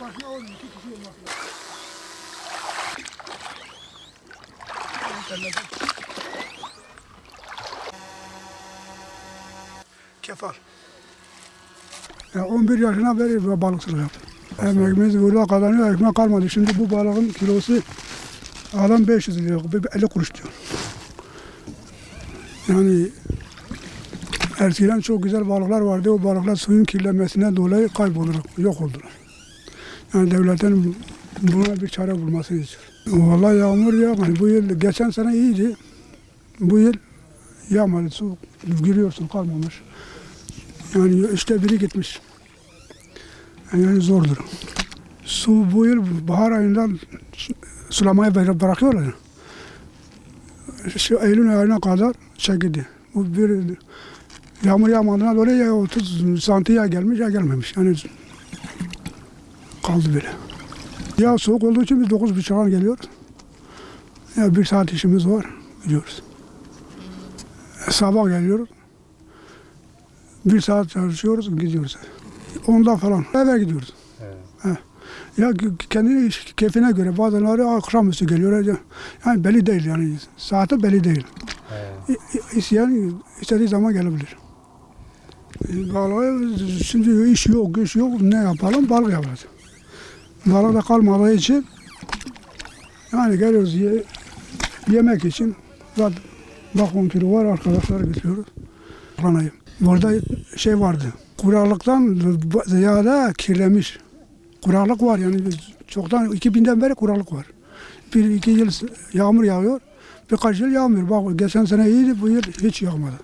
başına olmuyor. 2 kişi olması lazım. Kefal. 11 yaşına beri balıkçılık yaptım. Emeğimiz burada kazanıyor, ekmek kalmadı. Şimdi bu balığın kilosu adam 500 lira, 50 kuruş diyor. Yani eskiden çok güzel balıklar vardı. O balıklar suyun kirlenmesinden dolayı kaybolur, yok oldular. Yani devletin buna bir çare bulmasını istiyor. Vallahi yağmur yağmadı. Bu yıl, geçen sene iyiydi. Bu yıl yağmadı. Su giriyorsun kalmamış. Yani işte biri gitmiş. Yani zordur. Su bu yıl bahar ayından sulamaya bırakıyorlar. Şu Eylül ayına kadar çekildi. Bu bir yağmur yağmadığına dolayı ya 30 santiye gelmiş ya gelmemiş. Yani kaldı böyle. Ya soğuk olduğu için biz 9.30'a geliyoruz. Ya 1 saat işimiz var, gidiyoruz. Sabah geliyoruz. 1 saat çalışıyoruz, gidiyoruz. 10'da falan eve gidiyoruz. Evet. Ya kendine keyfine göre bazıları akşamüstü geliyor. Yani belli değil yani. Saati belli değil. Evet. İsteyen istediği zaman gelebilir. Balığı şimdi iş yok, güç yok. Ne yapalım? Balık yapacağız. Balık da kalmadığı için yani geliyoruz yemek için. Zaten bak 10 kilo var, arkadaşlar getiriyoruz. Burada şey vardı. Kuraklıktan ziyade kirlenmiş. Kuraklık var yani çoktan 2000'den beri kuraklık var. 1-2 yıl yağmur yağıyor, birkaç yıl yağmıyor. Bak geçen sene iyiydi, bu yıl hiç yağmadı.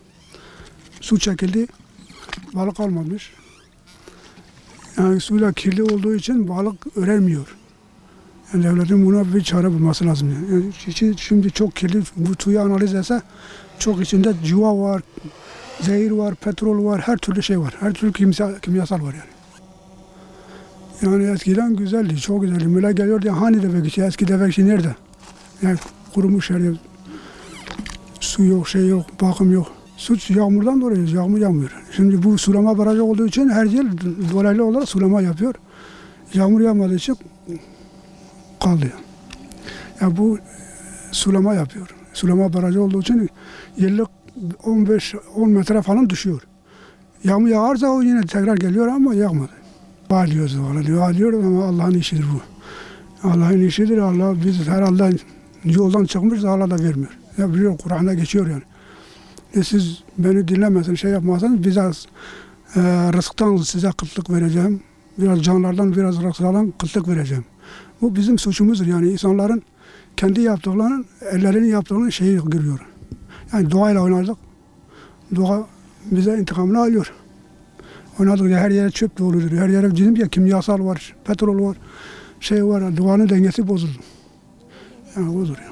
Su çekildi, balık kalmamış. Yani suyla kirli olduğu için balık üremiyor. Yani devletin buna bir çare bulması lazım. Yani şimdi çok kirli, bu suyu analiz etse çok içinde civa var, zehir var, petrol var, her türlü şey var. Her türlü kimyasal var yani. Yani eskiden güzeldi, çok güzeldi. Müle geliyor diye hani devek eski devek nerede? Yani kurumuş her yer. Su yok, şey yok, bakım yok. Su yağmurdan dolayı yağmur yağmıyor. Şimdi bu sulama barajı olduğu için her yıl dolaylı olarak sulama yapıyor. Yağmur yağmadığı için kaldı. Yani bu sulama yapıyor. Sulama barajı olduğu için yıllık 15-10 metre falan düşüyor. Yağmur yağarsa o yine tekrar geliyor ama yağmadı. Bağlıyoruz, bağlıyoruz ama Allah'ın işidir bu. Allah'ın işidir. Allah biz herhalde yoldan çıkmışız, Allah da vermiyor. Ya biliyor, Kur'an'da geçiyor yani. Siz beni dinlemezsiniz, şey yapmazsanız biraz rızıktan size kıtlık vereceğim. Biraz canlardan, biraz rızıklardan kıtlık vereceğim. Bu bizim suçumuzdur yani insanların kendi yaptıklarının, ellerinin yaptıklarının şeyi giriyor. Yani doğayla oynardık. Doğa bize intikamını alıyor. Oynadık ya her yere çöp doludur. Her yere dedim ya kimyasal var, petrol var, şey var. Doğanın dengesi bozuldu. Yani odur ya.